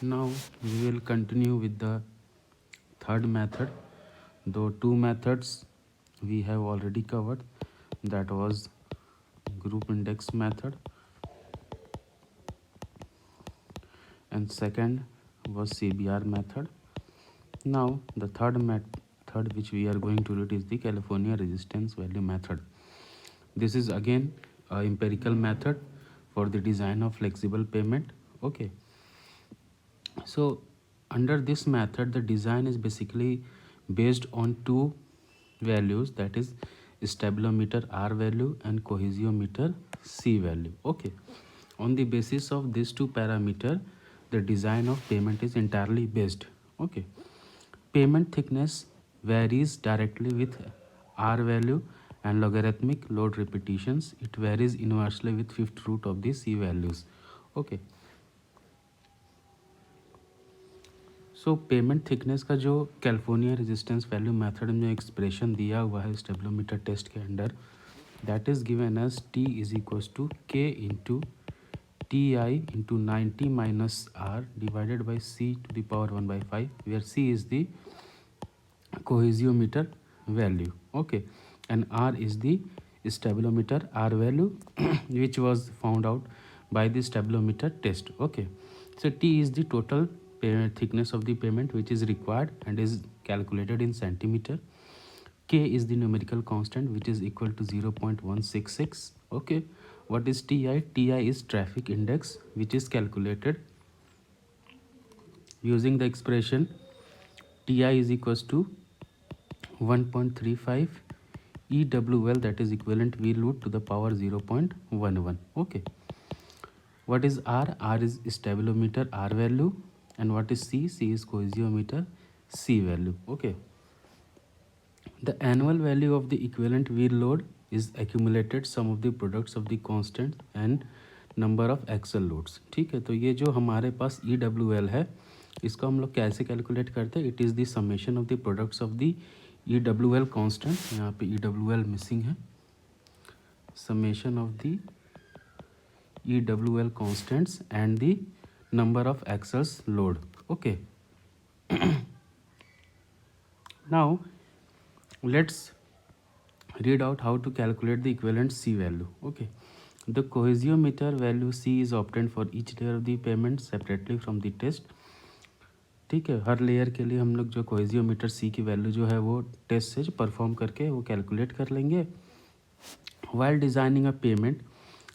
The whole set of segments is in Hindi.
Now we will continue with the third method. Though two methods we have already covered, that was group index method and second was CBR method. Now the third method which we are going to read is the California resistance value method. This is again a empirical method for the design of flexible payment. Okay, so under this method the design is basically based on two values, that is stabilometer R value and cohesiometer C value. Okay, on the basis of these two parameter the design of payment is entirely based. Okay, payment thickness varies directly with R value and logarithmic load repetitions. It varies inversely with fifth root of the C values. Okay, so pavement thickness का जो कैलिफोर्निया रेजिस्टेंस वैल्यू मेथड में एक्सप्रेशन दिया हुआ है स्टेबलोमीटर टेस्ट के under, that is given as T is equals to K into T I into 90 minus R divided by C to the power 1/5, where C is the cohesiometer value. Okay, and R is the stabilometer R value which was found out by the stabilometer test. Okay, so T is the total thickness of the payment which is required and is calculated in centimeter. K is the numerical constant which is equal to 0.166. Okay, what is TI? TI is traffic index which is calculated using the expression TI is equals to 1.35 EWL, that is equivalent wheel load to the power 0.11. Okay, what is R? R is stabilometer R value, and what is C? C is cohesiometer C value. Okay, the annual value of the equivalent wheel load is accumulated sum of the products of the constant and number of axle loads. ठीक है, तो ये जो हमारे पास ई डब्ल्यू एल है इसको हम लोग कैसे कैलकुलेट करते हैं? It is the summation of the products of the E W L constant. यहाँ पे ई डब्ल्यू एल मिसिंग है. Summation of the E W L constants and the number of axles load. Okay, now let's read out how to calculate the equivalent C value. Okay, the cohesiometer value C is obtained for each layer of the payment separately from the test. ठीक है, हर लेयर के लिए हम लोग जो कोहेजियोमीटर सी की वैल्यू जो है वो टेस्ट से परफॉर्म करके वो कैलकुलेट कर लेंगे. While designing a pavement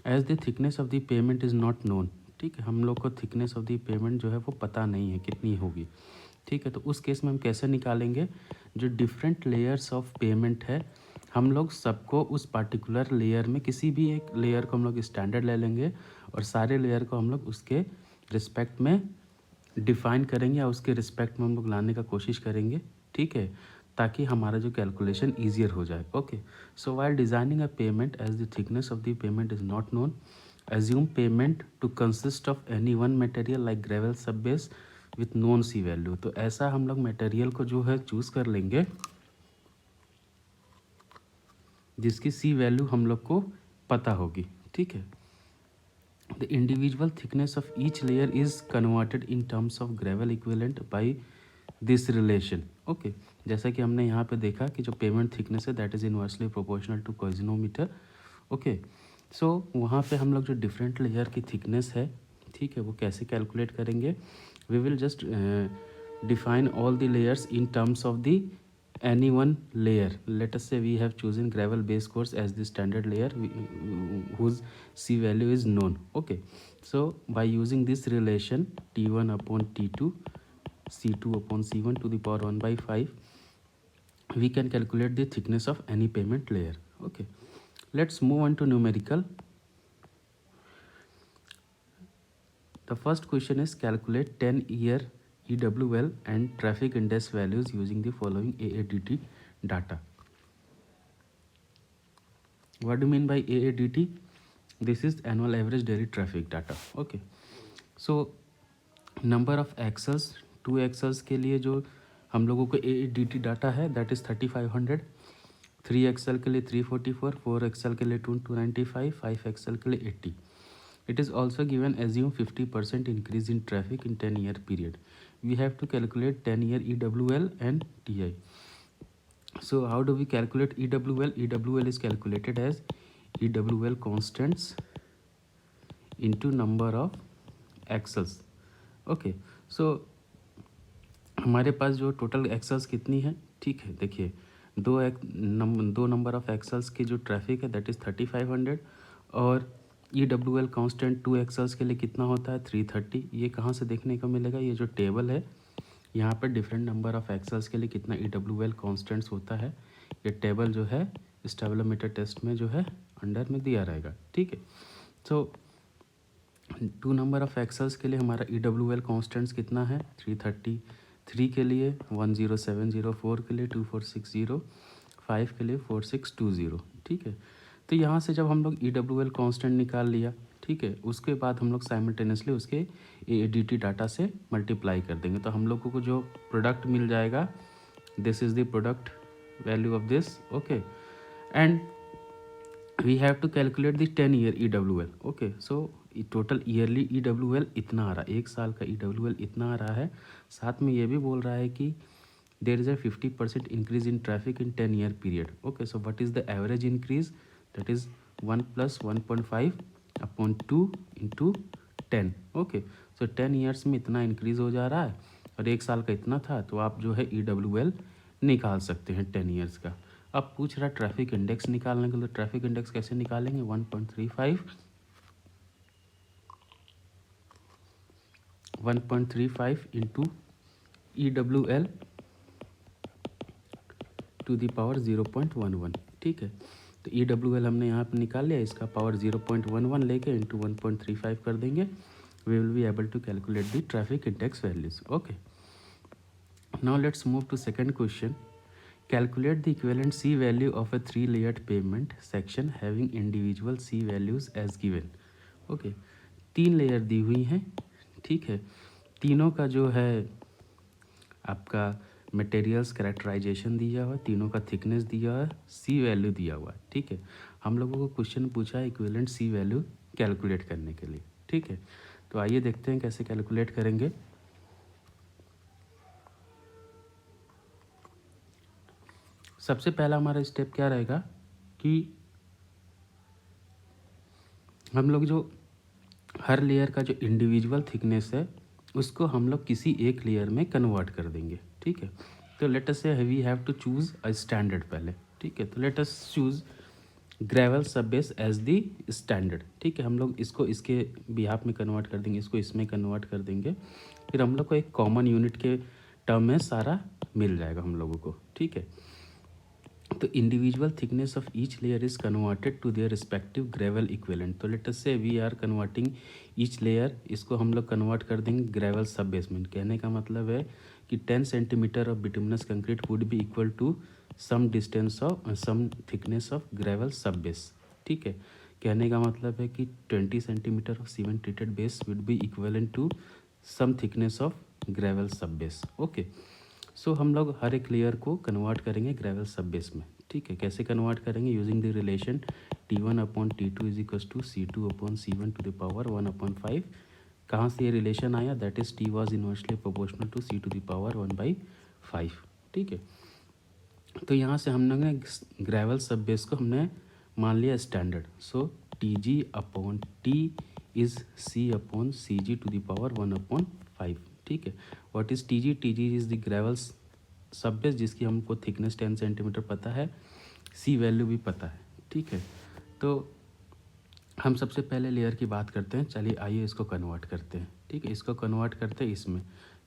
as the thickness of the pavement is not known. ठीक है, हम लोग को थिकनेस ऑफ द पेमेंट जो है वो पता नहीं है कितनी होगी. ठीक है, तो उस केस में हम कैसे निकालेंगे? जो डिफरेंट लेयर्स ऑफ पेमेंट है हम लोग सबको उस पार्टिकुलर लेयर में किसी भी एक लेयर को हम लोग स्टैंडर्ड ले लेंगे और सारे लेयर को हम लोग उसके रिस्पेक्ट में डिफाइन करेंगे या उसके रिस्पेक्ट में हम लोग लाने का कोशिश करेंगे. ठीक है, ताकि हमारा जो कैलकुलेशन ईजियर हो जाए. Okay, so while designing a pavement as the thickness of the pavement is not known, assume pavement to consist of any one material like gravel sub base with known C value. तो ऐसा हम लोग मटेरियल को जो है चूज़ कर लेंगे जिसकी सी वैल्यू हम लोग को पता होगी. ठीक है, the individual thickness of each layer is converted in terms of gravel equivalent by this relation. Okay, जैसा कि हमने यहाँ पे देखा कि जो पेमेंट थिकनेस है that is inversely proportional to cohesiometer. Okay, so वहाँ पे हम लोग जो डिफरेंट लेयर की थिकनेस है, ठीक है, वो कैसे कैलकुलेट करेंगे? We will just define all the layers in terms of the any one layer. Let us say we have chosen gravel base course as the standard layer whose C value is known. Okay, so by using this relation T1 upon T2 C2 upon C1 to the power 1/5 we can calculate the thickness of any payment layer. Okay, let's move on to numerical. The first question is calculate 10-year EWL and traffic index values using the following AADT data. What do you mean by AADT? This is annual average daily traffic data. Okay, so number of axles, 2 axles के लिए जो हम लोगों को AADT डाटा है दैट इज़ 3500, 3 एक्सल के लिए 344, 4 एक्सल के लिए 295, 5 एक्सल के लिए 80. It is also given assume 50% increase in traffic in 10-year period. We have to calculate 10-year EWL and TI. So how do we calculate EWL? EWL is calculated as EWL constants into number of axles. Okay, so हमारे पास जो टोटल एक्सेल्स कितनी है, ठीक है, देखिए दो नंबर ऑफ एक्सेल्स की जो ट्रैफिक है दैट इज़ 3500 और EWL कांस्टेंट 2 एक्सेल्स के लिए कितना होता है 330. ये कहाँ से देखने को मिलेगा, ये जो टेबल है यहाँ पर डिफरेंट नंबर ऑफ एक्सेल्स के लिए कितना EWL कांस्टेंट्स होता है, ये टेबल जो है स्टेबलोमीटर टेस्ट में जो है अंडर में दिया रहेगा. ठीक है, सो 2 नंबर ऑफ एक्सेल्स के लिए हमारा EWL कांस्टेंट्स कितना है 330, 3 के लिए 10704, 4 के लिए 2460, 5 के लिए 4620. ठीक है, तो यहाँ से जब हम लोग EWL कांस्टेंट निकाल लिया, ठीक है, उसके बाद हम लोग साइमल्टेनियसली उसके ADT डाटा से मल्टीप्लाई कर देंगे, तो हम लोगों को जो प्रोडक्ट मिल जाएगा this is the product value of this. Okay, and we have to calculate the 10-year EWL. Okay, so total yearly EWL इतना आ रहा है, 1 साल का EWL इतना आ रहा है. साथ में ये भी बोल रहा है कि there is a 50% increase in traffic in 10-year period. Okay, so what is the average increase, that is 1 + 1.5/2 × 10. Okay, so 10 years में इतना इंक्रीज़ हो जा रहा है और 1 साल का इतना था, तो आप जो है EWL निकाल सकते हैं 10 ईयर्स का. अब पूछ रहा ट्रैफिक इंडेक्स निकालने के लिए, ट्रैफिक इंडेक्स कैसे निकालेंगे, 1.35 into EWL to the power 0.11. ठीक है, तो EWL हमने यहाँ पर निकाल लिया, इसका पावर 0.11 लेके इंटू 1.35 कर देंगे. We will be able to calculate the traffic index values. Okay, now let's move to second question. Calculate the equivalent C value of a 3-layered payment section having individual C values as given. Okay, 3 layer दी हुई हैं, ठीक है, तीनों का जो है आपका मटेरियल्स कैरेक्टराइजेशन दिया हुआ है, तीनों का थिकनेस दिया हुआ है, C वैल्यू दिया हुआ है. ठीक है, हम लोगों को क्वेश्चन पूछा है इक्विवेलेंट C वैल्यू कैलकुलेट करने के लिए. ठीक है, तो आइए देखते हैं कैसे कैलकुलेट करेंगे. सबसे पहला हमारा स्टेप क्या रहेगा कि हम लोग जो हर लेयर का जो इंडिविजुअल थिकनेस है उसको हम लोग किसी एक लेयर में कन्वर्ट कर देंगे. ठीक है, तो let us say we have to choose a standard पहले. ठीक है, तो let us choose gravel sub base as the standard. ठीक है, हम लोग इसको इसके बिहाफ में कन्वर्ट कर देंगे, इसको इसमें कन्वर्ट कर देंगे, फिर हम लोग को एक कॉमन यूनिट के टर्म में सारा मिल जाएगा हम लोगों को. ठीक है, तो individual thickness of each layer is converted to their respective gravel equivalent. तो let us say we are converting each layer, इसको हम लोग कन्वर्ट कर देंगे ग्रेवल सब बेसमेंट. कहने का मतलब है कि 10 centimetre of bituminous concrete would be equal to some distance of some thickness of gravel sub base. ठीक है, कहने का मतलब है कि 20 centimetre of cement treated base would be equivalent to some thickness of gravel sub base. Okay, so हम लोग हर एक लेयर को कन्वर्ट करेंगे ग्रेवल सब बेस में. ठीक है, कैसे कन्वर्ट करेंगे, using the relation T1/T2 is equal to C2/C1 to the power 1/5. कहाँ से ये रिलेशन आया, that is T was inversely proportional to C to the power 1/5. ठीक है, तो यहाँ से हम लोग ने ग्रेवल सब बेस को हमने मान लिया standard. So Tg/T is C/Cg to the power 1/5. ठीक है, what is Tg, Tg is the gravel sub base जिसकी हमको थिकनेस 10 सेंटीमीटर पता है, C वैल्यू भी पता है. ठीक है, तो हम सबसे पहले लेयर की बात करते हैं. चलिए आइए इसको कन्वर्ट करते हैं. ठीक है, इसको कन्वर्ट करते हैं इसमें.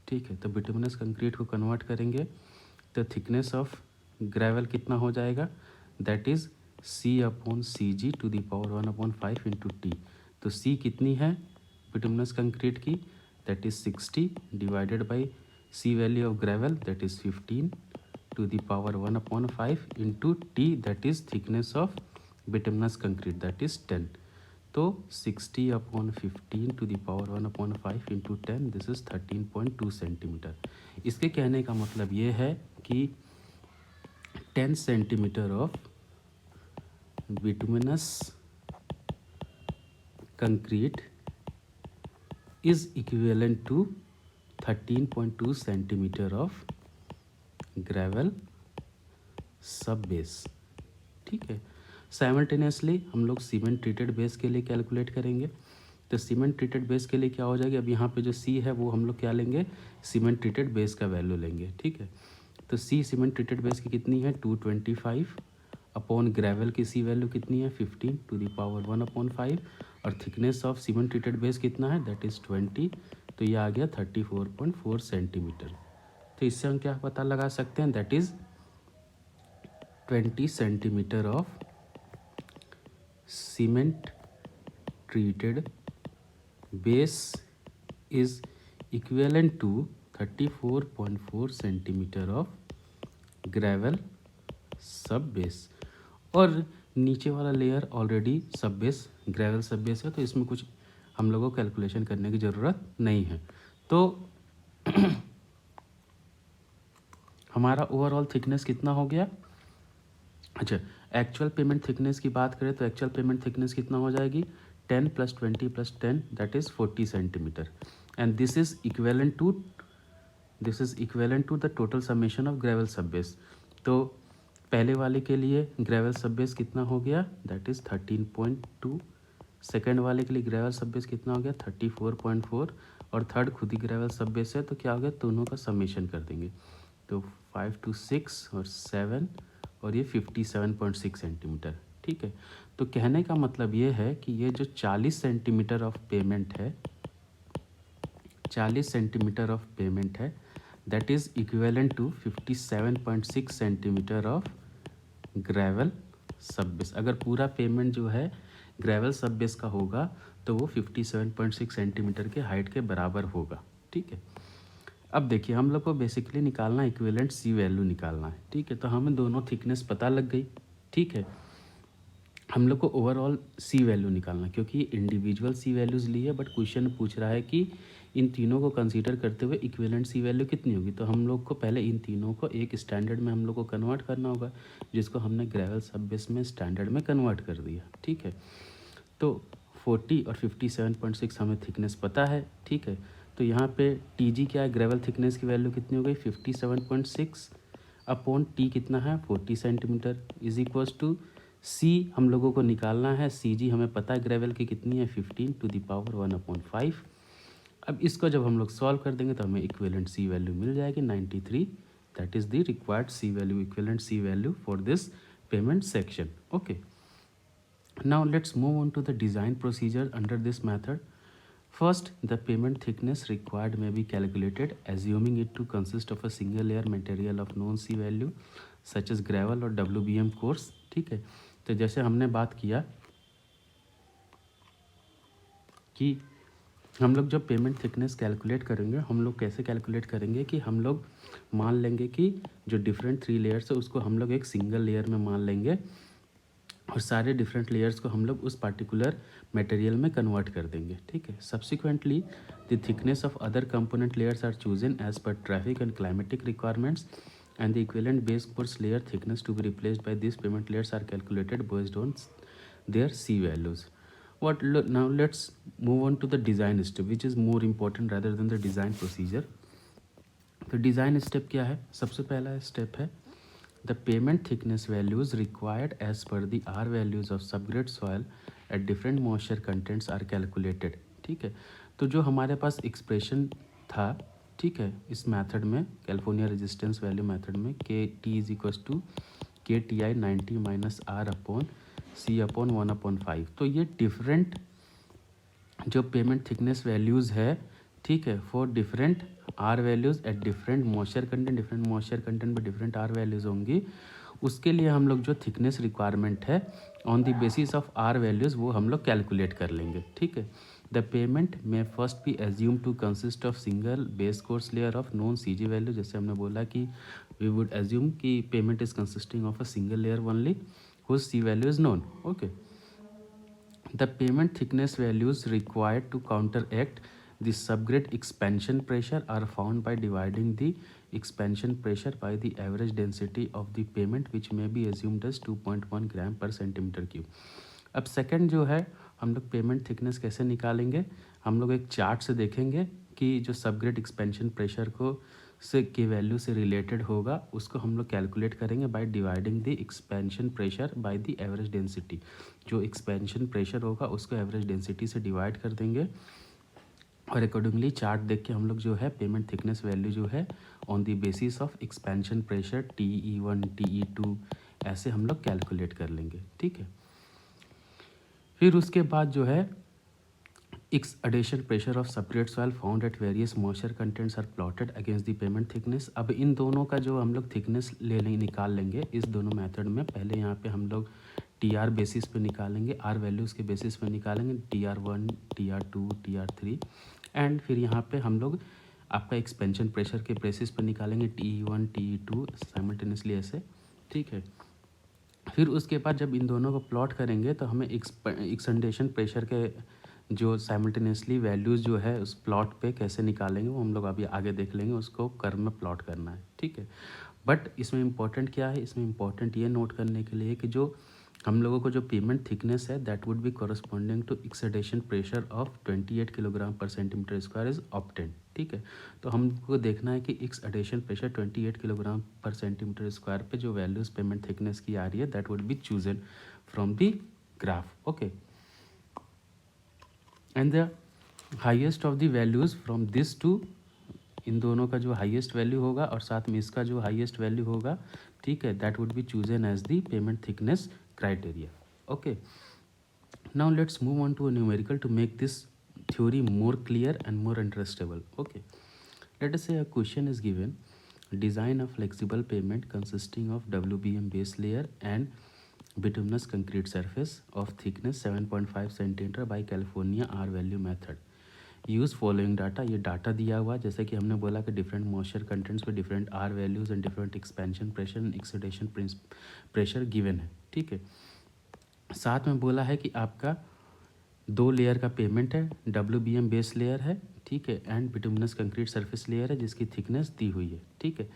ठीक है, तो बिटुमिनस कंक्रीट को कन्वर्ट करेंगे तो थिकनेस ऑफ ग्रेवल कितना हो जाएगा, that is C/Cg to the power 1/5 into T. तो C कितनी है बिटुमिनस कंक्रीट की, that is 60 divided by C value of gravel that is 15 to the power 1/5 into T that is thickness of bituminous concrete that is 10. तो 60/15 to the power 1/5 into 10 this is 13.2 centimetre. इसके कहने का मतलब ये है कि 10 centimetre of bituminous concrete is equivalent to 13.2 centimetre of gravel sub base. ठीक है, साइमल्टेनियसली हम लोग सीमेंट ट्रीटेड बेस के लिए कैलकुलेट करेंगे। तो सीमेंट ट्रीटेड बेस के लिए क्या हो जाएगी, अब यहाँ पे जो सी है वो हम लोग क्या लेंगे, सीमेंट ट्रीटेड बेस का वैल्यू लेंगे। ठीक है, तो सी सीमेंट ट्रीटेड बेस की कितनी है 225 अपॉन ग्रेवल की सी वैल्यू कितनी है 15 टू द पावर 1/5 और thickness of cement treated base कितना है दैट इज़ 20, तो ये आ गया 34.4 सेंटीमीटर। तो इससे हम क्या पता लगा सकते हैं that is 20 centimetre of cement treated base is equivalent to 34.4 centimetre of gravel sub base. और नीचे वाला लेयर ऑलरेडी सब बेस ग्रेवल सब बेस है, तो इसमें कुछ हम लोगों को कैलकुलेशन करने की ज़रूरत नहीं है। तो हमारा ओवरऑल थिकनेस कितना हो गया। अच्छा, एक्चुअल पेमेंट थिकनेस की बात करें तो एक्चुअल पेमेंट थिकनेस कितना हो जाएगी 10 + 20 + 10 that is 40 centimetre and this is equivalent to the total summation of gravel sub base. तो पहले वाले के लिए ग्रेवल सब बेस कितना हो गया दैट इज़ 13.2, सेकेंड वाले के लिए ग्रेवल सब बेस कितना हो गया 34.4 और थर्ड खुद ही ग्रेवल सब बेस है, तो क्या हो गया दोनों का समेशन कर देंगे। तो 5 to 6 और 7 और ये 57.6 सेंटीमीटर। ठीक है, तो कहने का मतलब ये है कि ये जो 40 सेंटीमीटर ऑफ पेमेंट है 40 सेंटीमीटर ऑफ पेमेंट है that is equivalent to 57.6 centimetre of gravel sub base. अगर पूरा पेमेंट जो है ग्रेवल सब बेस का होगा तो वो 57.6 सेंटीमीटर के हाइट के बराबर होगा। ठीक है, अब देखिए हम लोग को बेसिकली निकालना इक्विवेलेंट सी वैल्यू निकालना है। ठीक है, तो हमें दोनों थिकनेस पता लग गई। ठीक है, हम लोग को ओवरऑल सी वैल्यू निकालना, क्योंकि ये इंडिविजुअल सी वैल्यूज़ ली है बट क्वेश्चन पूछ रहा है कि इन तीनों को कंसीडर करते हुए इक्विवेलेंट सी वैल्यू कितनी होगी। तो हम लोग को पहले इन तीनों को एक स्टैंडर्ड में हम लोग को कन्वर्ट करना होगा, जिसको हमने ग्रेवल सब बेस में स्टैंडर्ड में कन्वर्ट कर दिया। ठीक है, तो 40 और 57.6 हमें थिकनेस पता है। ठीक है, तो यहाँ पे टी जी क्या है, ग्रेवल थिकनेस की वैल्यू कितनी हो गई 57.6 अपॉन टी कितना है 40 सेंटीमीटर इज इक्वल्स टू सी हम लोगों को निकालना है, सी जी हमें पता है ग्रेवल की कितनी है 15 टू द पावर 1/5। अब इसको जब हम लोग सॉल्व कर देंगे तो हमें इक्विवेलेंट सी वैल्यू मिल जाएगी 93, that is the required C value, equivalent C value for this pavement section. Okay, now let's move on to the design procedure under this method. First, the payment thickness required may be calculated assuming it to consist of a single layer material of known C value such as gravel और WBM coarse। ठीक है, तो जैसे हमने बात किया कि हम लोग जब पेमेंट थिकनेस कैलकुलेट करेंगे हम लोग कैसे कैलकुलेट करेंगे कि हम लोग मान लेंगे कि जो डिफरेंट 3 लेयर्स है उसको हम लोग एक सिंगल लेयर में मान लेंगे और सारे डिफरेंट लेयर्स को हम लोग उस पार्टिकुलर मटेरियल में कन्वर्ट कर देंगे। ठीक है, subsequently the thickness of other component layers are chosen as per traffic and climatic requirements and the equivalent base course layer thickness to be replaced by this pavement layers are calculated based on their C values. Now let's move on to the design step, which is more important rather than the design procedure. तो डिज़ाइन स्टेप क्या है, सबसे पहला स्टेप है the pavement thickness values required as per the R values of subgrade soil at different moisture contents are calculated. ठीक है, तो जो हमारे पास एक्सप्रेशन था, ठीक है, इस मेथड में कैलिफोर्निया रेजिस्टेंस वैल्यू मेथड में K T is equals to K T I 90 minus R upon C upon 1/5। तो ये डिफरेंट जो पेमेंट थिकनेस वैल्यूज़ है, ठीक है, for different R values at different moisture content पर डिफरेंट आर वैल्यूज़ होंगी। उसके लिए हम लोग जो थिकनेस रिक्वायरमेंट है on the basis of R values वो हम लोग कैलकुलेट कर लेंगे। ठीक है, द पेमेंट में first be assume to consist of single base course layer of non C G value. जैसे हमने बोला कि वी वुड एज्यूम कि pavement is consisting of a single layer only whose C value is known. Okay. The payment thickness values required to counteract the subgrade expansion pressure are found by dividing the expansion pressure by the average density of the payment which may be assumed as 2.1 gram per centimeter cube. अब सेकंड जो है हम लोग पेमेंट थिकनेस कैसे निकालेंगे, हम लोग एक चार्ट से देखेंगे कि जो सबग्रेड एक्सपेंशन प्रेशर को से की वैल्यू से रिलेटेड होगा उसको हम लोग कैलकुलेट करेंगे by dividing the expansion pressure by the average density. जो एक्सपेंशन प्रेशर होगा उसको एवरेज डेंसिटी से डिवाइड कर देंगे और अकॉर्डिंगली चार्ट देख के हम लोग जो है पेमेंट थिकनेस वैल्यू जो है on the basis of expansion pressure TE1 TE2 ऐसे हम लोग कैलकुलेट कर लेंगे। ठीक है, फिर उसके बाद जो है X addition pressure of separate soil found at various moisture contents are plotted against the pavement thickness। अब इन दोनों का जो हम लोग थिकनेस निकाल लेंगे इस दोनों मेथड में। पहले यहाँ पे हम लोग TR बेसिस पे निकालेंगे, R वैल्यूज़ के बेसिस पे निकालेंगे, TR1 TR2 TR3 एंड फिर यहाँ पे हम लोग आपका एक्सपेंशन प्रेशर के बेसिस पे निकालेंगे TE1 TE2 साइमल्टेनियसली ऐसे। ठीक है, फिर उसके बाद जब इन दोनों को प्लॉट करेंगे तो हमें एक्सटेंडेशन प्रेशर के जो साइमल्टेनियसली वैल्यूज़ जो है उस प्लॉट पे कैसे निकालेंगे वो हम लोग अभी आगे देख लेंगे, उसको कर्व में प्लॉट करना है। ठीक है, बट इसमें इम्पॉर्टेंट क्या है, इसमें इम्पॉर्टेंट ये नोट करने के लिए कि जो हम लोगों को जो पेमेंट थिकनेस है that would be corresponding to exudation pressure of 28 kilogram पर सेंटीमीटर स्क्वायर इज ऑब्टेन्ड। ठीक है, तो हमको देखना है कि एक्सडेशन प्रेशर 28 किलोग्राम पर सेंटीमीटर स्क्वायर पे जो वैल्यूज़ पेमेंट थिकनेस की आ रही है that would be chosen from the graph. Okay, and the highest of the values from this two, इन दोनों का जो हाईएस्ट वैल्यू होगा और साथ में इसका जो हाईएस्ट वैल्यू होगा, ठीक है, that would be chosen as the pavement thickness criteria. Okay, now let's move on to a numerical to make this theory more clear and more understandable. Okay, let us say a question is given: design a flexible pavement consisting of WBM base layer and bituminous concrete surface of thickness 7.5 cm by California R value method. Use following data, ये डाटा दिया हुआ जैसे कि हमने बोला कि डिफरेंट मॉइस्चर कंटेंट्स पे different R values and different expansion pressure and exudation pressure given है। ठीक है, साथ में बोला है कि आपका 2 लेयर का पेमेंट है, WBM बेस लेयर है, ठीक है, and bituminous concrete surface layer है जिसकी थिकनेस दी हुई है। ठीक है,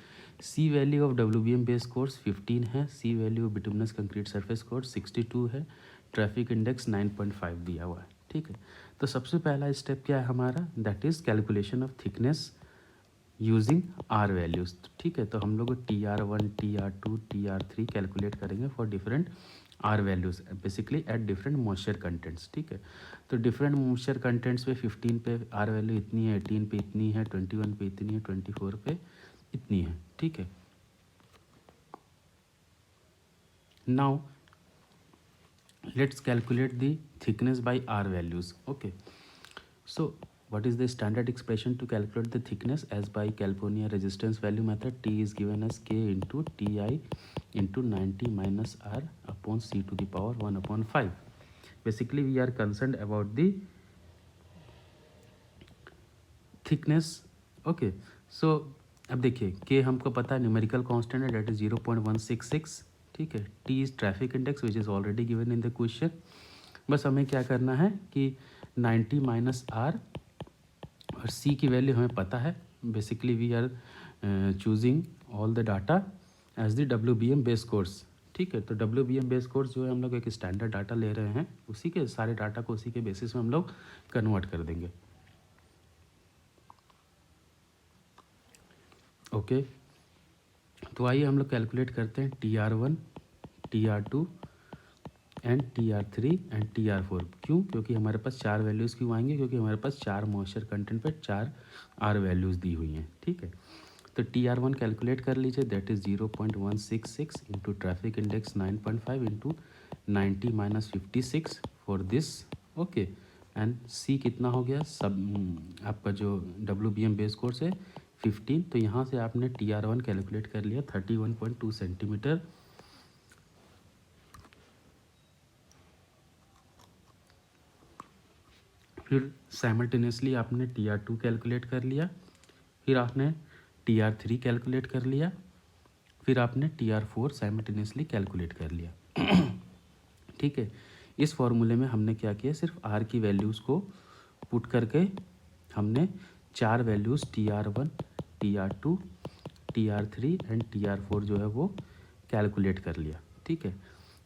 C value of WBM base course 15 है, C value of bituminous concrete surface course 62 है, ट्रैफिक इंडेक्स 9.5 दिया हुआ है। ठीक है, तो सबसे पहला स्टेप क्या है हमारा, that is calculation of thickness using R values. ठीक है, तो हम लोग TR1 TR2 TR3 कैलकुलेट करेंगे for different R values basically at different moisture contents. ठीक है, तो डिफरेंट मॉइस्चर कंटेंट्स पे 15 पे आर वैल्यू इतनी है, 18 पे इतनी है, 21 पे इतनी है, 24 पे इतनी है। ठीक है, now let's calculate the thickness by R values. Okay, so what is the standard expression to calculate the thickness as by California resistance value method? T is given as K into Ti into 90 minus R upon C to the power 1 upon 5. Basically we are concerned about the thickness. Okay, so अब देखिए K हमको पता है न्यूमेरिकल कांस्टेंट है दैट इज 0.166। ठीक है, T is traffic index which is already given in the question. बस हमें क्या करना है कि 90 माइनस आर और C की वैल्यू हमें पता है। Basically we are choosing all the data as the WBM base course. ठीक है, तो WBM बेस कोर्स जो है हम लोग एक स्टैंडर्ड डाटा ले रहे हैं, उसी के सारे डाटा को उसी के बेसिस में हम लोग कन्वर्ट कर देंगे। ओके, तो आइए हम लोग कैलकुलेट करते हैं TR1 TR2 and TR3 and TR4। क्यों? क्योंकि हमारे पास 4 वैल्यूज़ क्यों आएंगे, क्योंकि हमारे पास 4 मॉइस्चर कंटेंट पे 4 आर वैल्यूज़ दी हुई हैं। ठीक है, तो TR1 कैलकुलेट कर लीजिए, that is 0.166 into traffic index 9.5 into 90 minus 56 for this. Okay, and C कितना हो गया, सब आपका जो WBM बेस कोर्स है 15, तो यहाँ से आपने TR1 कैलकुलेट कर लिया 31.2 सेंटीमीटर। फिर साइमल्टेनियसली आपने TR2 कैलकुलेट कर लिया, फिर आपने TR3 कैलकुलेट कर लिया, फिर आपने TR4 साइमल्टेनियसली कैलकुलेट कर लिया। ठीक है, इस फॉर्मूले में हमने क्या किया, सिर्फ R की वैल्यूज़ को पुट करके हमने 4 values TR1 TR2 TR3 and TR4 जो है वो कैलकुलेट कर लिया। ठीक है,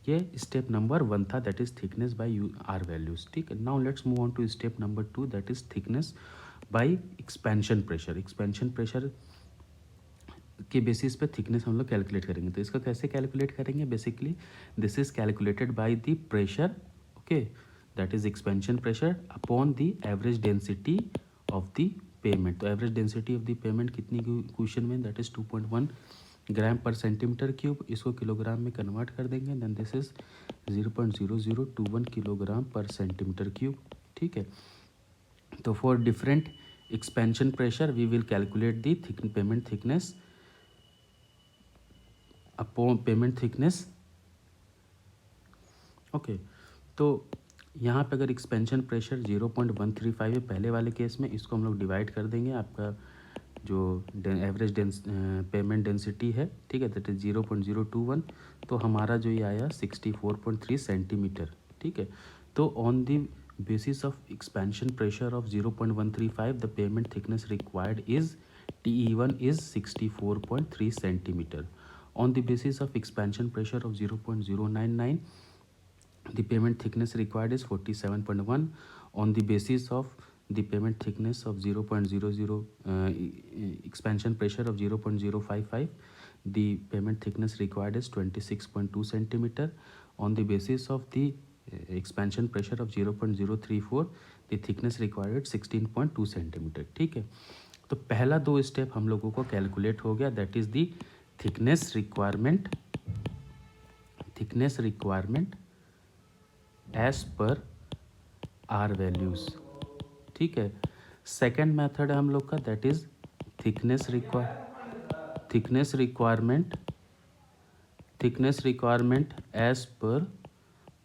ये स्टेप नंबर 1 था, that is thickness by R values. ठीक है, now let's move on to step number 2, that is thickness by expansion pressure. Expansion pressure के बेसिस पे थिकनेस हम लोग कैलकुलेट करेंगे। तो इसका कैसे कैलकुलेट करेंगे? Basically this is calculated by the pressure, okay, that is expansion pressure upon the average density of the pavement. तो average density of the pavement कितनी क्वेश्चन में? That is 2.1 gram per centimetre cube. इसको किलोग्राम में कन्वर्ट कर देंगे, देन दिस इज 0.0021 किलोग्राम पर सेंटीमीटर क्यूब। ठीक है, तो for different expansion pressure we will calculate the pavement thickness upon pavement thickness. Okay, तो यहाँ पे अगर एक्सपेंशन प्रेशर 0.135 है पहले वाले केस में, इसको हम लोग डिवाइड कर देंगे आपका जो एवरेज पेमेंट डेंसिटी है, ठीक है, दैट इज 0.021, तो हमारा जो ये आया 64.3 सेंटीमीटर। ठीक है, तो on the basis of expansion pressure of 0.135 the payment thickness required is TE1 is 64.3 centimeter. On the basis of expansion pressure of 0.099 the payment thickness required is 47.1. On the basis of the payment thickness of 0.00 expansion pressure of 0.055 the payment thickness required is 26.2 centimeter. On the basis of the expansion pressure of 0.034 the thickness required 16.2 centimetre. ठीक है, तो पहला दो स्टेप हम लोगों को कैलकुलेट हो गया, that is the thickness requirement as per R values. ठीक है, सेकेंड मेथड है हम लोग का, that is thickness requirement as per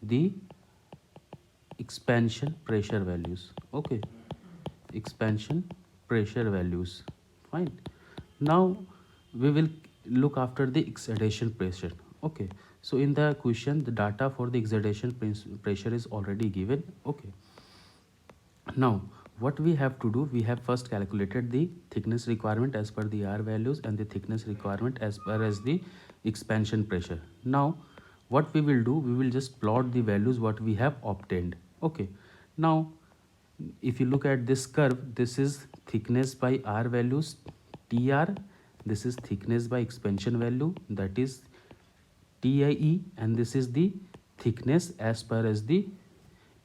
the expansion pressure values. Okay, expansion pressure values, fine. Now we will look after the exudation pressure. Okay, so in the question the data for the exudation pressure is already given. Okay, now what we have to do, we have first calculated the thickness requirement as per the R values and the thickness requirement as per as the expansion pressure. Now what we will do, we will just plot the values what we have obtained. Okay, now if you look at this curve, this is thickness by R values TR, this is thickness by expansion value that is TIE, and this is the thickness as per as the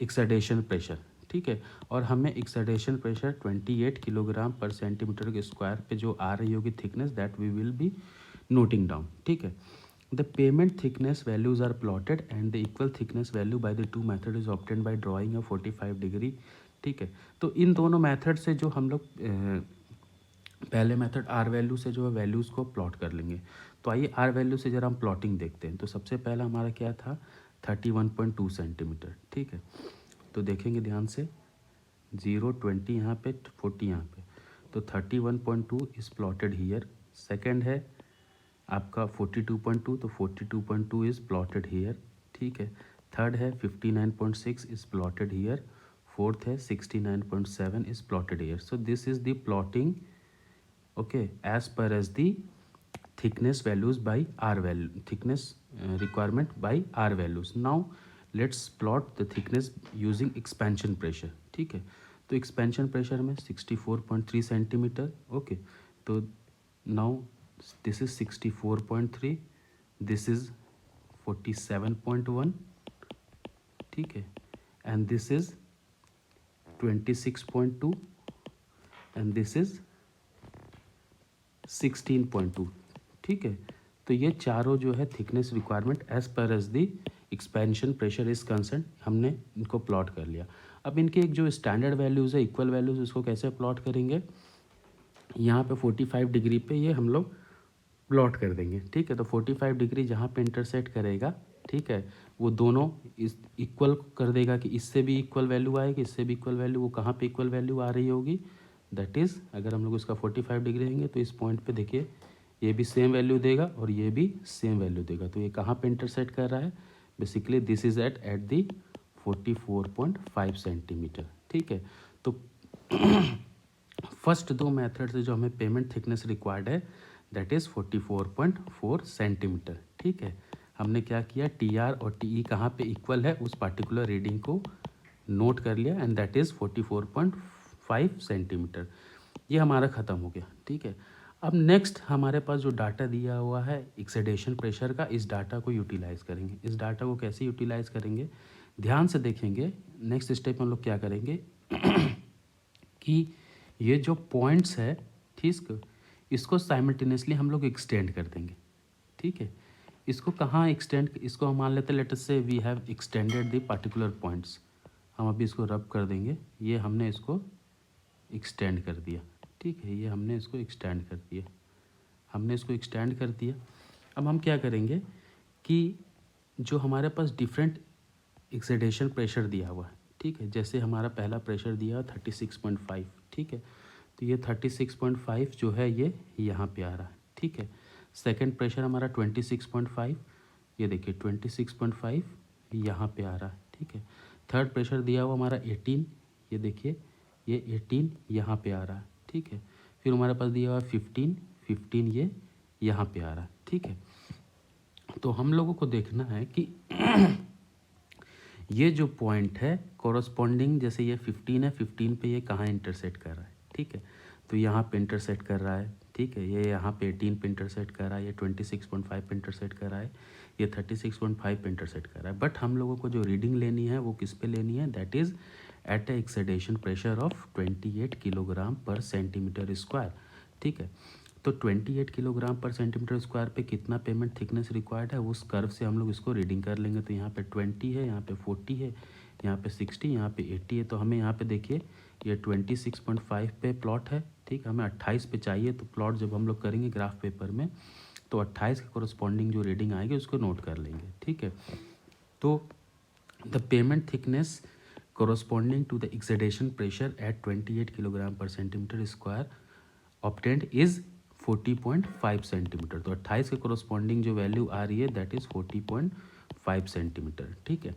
exudation pressure. ठीक है, और हमें एक्सडेशन प्रेशर 28 किलोग्राम पर सेंटीमीटर के स्क्वायर पे जो आ रही होगी thickness, that we will be noting down. ठीक है, the pavement thickness values are plotted and the equal thickness value by the two method is obtained by drawing a 45 degree. ठीक है, तो इन दोनों मेथड से जो हम लोग पहले मेथड आर वैल्यू से जो है वैल्यूज़ को प्लॉट कर लेंगे। तो आइए आर वैल्यू से ज़रा हम प्लॉटिंग देखते हैं। तो सबसे पहला हमारा क्या था, 31.2 सेंटीमीटर। ठीक है, तो देखेंगे ध्यान से, 0 20 यहाँ पे, 40 यहाँ पे, तो 31.2 इज़ प्लॉटेड हीयर। सेकेंड है आपका 42.2, तो 42.2 इज़ प्लॉटेड हीयर। ठीक है, थर्ड है 59.6 इज़ प्लॉटेड हीयर। फोर्थ है 69.7 is plotted hear. So this is the plotting, okay, as per as the thickness values by R value, thickness requirement by R values. Now let's plot the thickness using expansion pressure. ठीक है, तो expansion pressure में 64.3 सेंटीमीटर। ओके, तो now this is 64.3, this is 47.1, ठीक है, and this is 26.2 and this is 16.2। ठीक है, तो ये चारों जो है thickness requirement as per as the expansion pressure is concern, हमने इनको प्लॉट कर लिया। अब इनके एक जो स्टैंडर्ड वैल्यूज़ है, इक्वल वैल्यूज़, उसको कैसे प्लॉट करेंगे, यहाँ पे 45 डिग्री पे ये हम लोग प्लॉट कर देंगे। ठीक है, तो 45 डिग्री जहाँ पे इंटरसेक्ट करेगा, ठीक है, वो दोनों इस इक्वल कर देगा कि इससे भी इक्वल वैल्यू आएगी, इससे भी इक्वल वैल्यू, वो कहाँ पे इक्वल वैल्यू आ रही होगी, दैट इज़ अगर हम लोग इसका 45 डिग्री देंगे तो इस पॉइंट पे देखिए ये भी सेम वैल्यू देगा और ये भी सेम वैल्यू देगा। तो ये कहाँ पे इंटरसेक्ट कर रहा है, basically this is at the 44.5 centimetre. ठीक है, तो फर्स्ट दो मेथड से जो हमें पेमेंट थिकनेस रिक्वायर्ड है दैट इज़ 44.4 सेंटीमीटर। ठीक है, हमने क्या किया, टी आर और टी ई कहाँ पे इक्वल है उस पार्टिकुलर रीडिंग को नोट कर लिया एंड दैट इज़ 44.5 सेंटीमीटर। ये हमारा ख़त्म हो गया, ठीक है। अब नेक्स्ट हमारे पास जो डाटा दिया हुआ है एक्सेडेशन प्रेशर का, इस डाटा को यूटिलाइज़ करेंगे। इस डाटा को कैसे यूटिलाइज़ करेंगे, ध्यान से देखेंगे। नेक्स्ट स्टेप में हम लोग क्या करेंगे कि ये जो पॉइंट्स है, ठीक, इसको साइमल्टेनियसली हम लोग एक्सटेंड कर देंगे, ठीक है। इसको कहाँ एक्सटेंड, इसको हम मान लेते हैं, let us say we have extended the particular points. हम अभी इसको रब कर देंगे, ये हमने इसको एक्सटेंड कर दिया, ठीक है। ये हमने इसको एक्सटेंड कर दिया, हमने इसको एक्सटेंड कर दिया। अब हम क्या करेंगे कि जो हमारे पास डिफरेंट एक्सेडेशन प्रेशर दिया हुआ है, ठीक है, जैसे हमारा पहला प्रेशर दिया 36.5, ठीक है, तो ये 36.5 जो है ये यहाँ पे आ रहा है, ठीक है। सेकंड प्रेशर हमारा 26.5, ये देखिए 26.5 यहाँ पे आ रहा है, ठीक है। थर्ड प्रेशर दिया हुआ हमारा 18, ये देखिए ये 18 यहाँ पे आ रहा है, ठीक है। फिर हमारे पास दिया हुआ 15 ये यहाँ पे आ रहा है, ठीक है। तो हम लोगों को देखना है कि ये जो पॉइंट है कोरस्पॉन्डिंग, जैसे ये 15 है, 15 पे ये कहाँ इंटरसेक्ट कर रहा है, ठीक है। तो यहाँ पे इंटरसेक्ट कर रहा है, ठीक है। ये यहाँ पे 18 पे इंटरसेक्ट कर रहा है, ये 26.5 पे इंटरसेक्ट कर रहा है, ये 36.5 पे इंटरसेक्ट कर रहा है। बट हम लोगों को जो रीडिंग लेनी है वो किस पे लेनी है, that is at a exudation pressure of 28 kilogram पर सेंटीमीटर स्क्वायर, ठीक है। तो 28 किलोग्राम पर सेंटीमीटर स्क्वायर पे कितना पेमेंट थिकनेस रिक्वायर्ड है, उस कर्व से हम लोग इसको रीडिंग कर लेंगे। तो यहाँ पे 20 है, यहाँ पे 40 है, यहाँ पे 60, यहाँ पे 80 है। तो हमें यहाँ पे देखिए ये 26.5 पे प्लॉट है, ठीक है। हमें 28 पे चाहिए, तो प्लॉट जब हम लोग करेंगे ग्राफ पेपर में तो 28 के कोरस्पॉन्डिंग जो रीडिंग आएगी उसको नोट कर लेंगे, ठीक है। तो the pavement thickness corresponding to the exudation pressure at 28 kilogram पर centimetre square obtained is 40.5 centimetre. तो 28 के कोरस्पॉन्डिंग जो वैल्यू आ रही है दैट इज़ 40.5 सेंटीमीटर, ठीक है।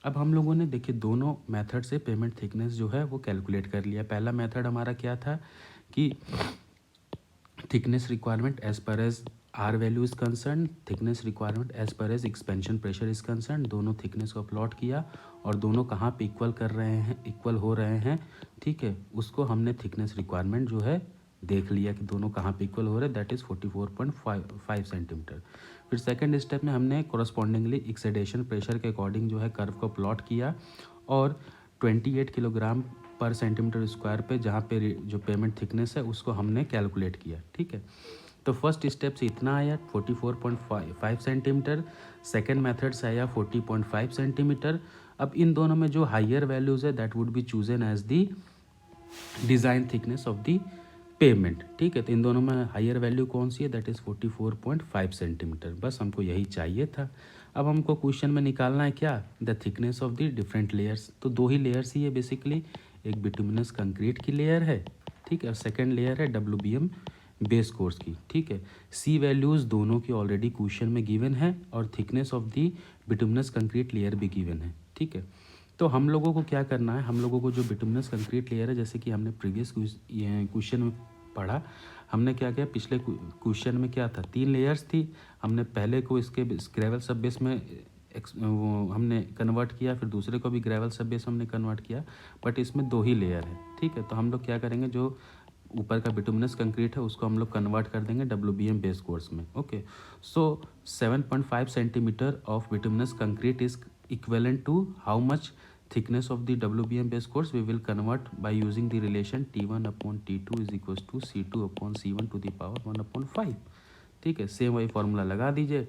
अब हम लोगों ने देखिए दोनों मेथड से पेमेंट थिकनेस जो है वो कैलकुलेट कर लिया। पहला मेथड हमारा क्या था कि thickness requirement as per as R value is concern, thickness requirement as per as expansion pressure is concern. दोनों थिकनेस को प्लॉट किया और दोनों कहाँ पे इक्वल कर रहे हैं, इक्वल हो रहे हैं, ठीक है। उसको हमने थिकनेस रिक्वायरमेंट जो है देख लिया कि दोनों कहाँ पे इक्वल हो रहे हैं, दैट इज़ 44.5 सेंटीमीटर। फिर सेकंड स्टेप में हमने कोरस्पॉन्डिंगली एक्सेडेशन प्रेशर के अकॉर्डिंग जो है कर्व को प्लॉट किया और 28 किलोग्राम पर सेंटीमीटर स्क्वायर पे जहाँ पे जो पेमेंट थिकनेस है उसको हमने कैलकुलेट किया, ठीक है। तो फर्स्ट स्टेप से इतना आया 44.5 सेंटीमीटर, सेकेंड मेथड से आया 40.5 सेंटीमीटर। अब इन दोनों में जो हाइयर वैल्यूज़ है that would be chosen as the design thickness of the pavement, ठीक है। तो इन दोनों में हाइयर वैल्यू कौन सी है, दैट इज़ 44.5 सेंटीमीटर। बस हमको यही चाहिए था। अब हमको क्वेश्चन में निकालना है क्या, the thickness of the different layers. तो दो ही लेयर्स ही है बेसिकली, एक बिटुमिनस कंक्रीट की लेयर है, ठीक है, और सेकेंड लेयर है WBM बेस कोर्स की, ठीक है। सी वैल्यूज़ दोनों की ऑलरेडी क्वेश्चन में गिवन है और thickness of the bituminous concrete layer भी गिवन है, ठीक है। तो हम लोगों को क्या करना है, हम लोगों को जो बिटुमिनस कंक्रीट लेयर है, जैसे कि हमने प्रीवियस क्वेश्चन में पढ़ा, हमने क्या किया, पिछले क्वेश्चन में क्या था, 3 लेयर्स थी। हमने पहले को इसके ग्रेवल सब बेस में वो हमने कन्वर्ट किया, फिर दूसरे को भी ग्रेवल सब बेस हमने कन्वर्ट किया, बट इसमें 2 ही लेयर है, ठीक है। तो हम लोग क्या करेंगे, जो ऊपर का बिटुमिनस कंक्रीट है उसको हम लोग कन्वर्ट कर देंगे WBM बेस कोर्स में, okay. So 7.5 centimetre of bituminous concrete is equivalent to how much thickness of the WBM base course we will convert by using the relation T1 upon T2 is equals to C2 upon C1 to the power 1 upon 5, ठीक है। सेम वही फॉर्मूला लगा दीजिए।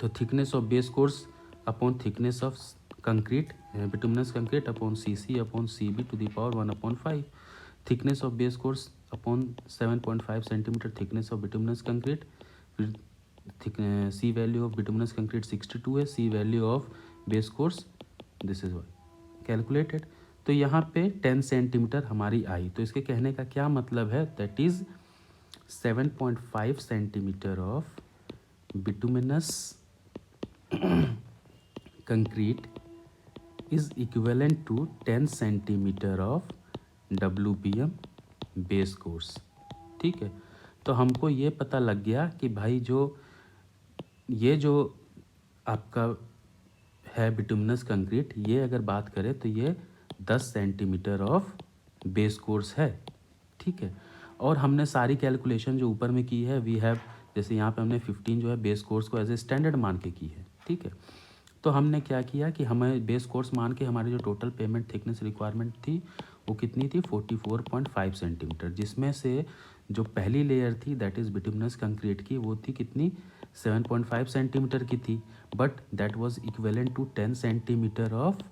तो thickness of base course upon thickness of concrete bituminous concrete upon CC upon CB to the power 1 upon 5, thickness of base course upon 7.5 centimetre thickness of bituminous concrete, फिर C value of bituminous concrete 62 है, C value of base course this is calculated. तो यहाँ पे 10 सेंटीमीटर हमारी आई। तो इसके कहने का क्या मतलब है, that is 7.5 centimetre of bituminous concrete is equivalent to 10 centimetre of WBM base course, ठीक है। तो हमको ये पता लग गया कि भाई जो ये जो आपका है बिटुमिनस कंक्रीट, ये अगर बात करें तो ये 10 सेंटीमीटर ऑफ बेस कोर्स है, ठीक है। और हमने सारी कैलकुलेशन जो ऊपर में की है, वी हैव, जैसे यहाँ पे हमने 15 जो है बेस कोर्स को एज ए स्टैंडर्ड मान के की है, ठीक है। तो हमने क्या किया कि हमें बेस कोर्स मान के हमारी जो टोटल पेमेंट थिकनेस रिक्वायरमेंट थी वो कितनी थी, 44.5 सेंटीमीटर, जिसमें से जो पहली लेयर थी दैट इज़ बिटुमिनस कंक्रीट की, वो थी कितनी, 7.5 सेंटीमीटर की थी, but that was equivalent to 10 centimetre of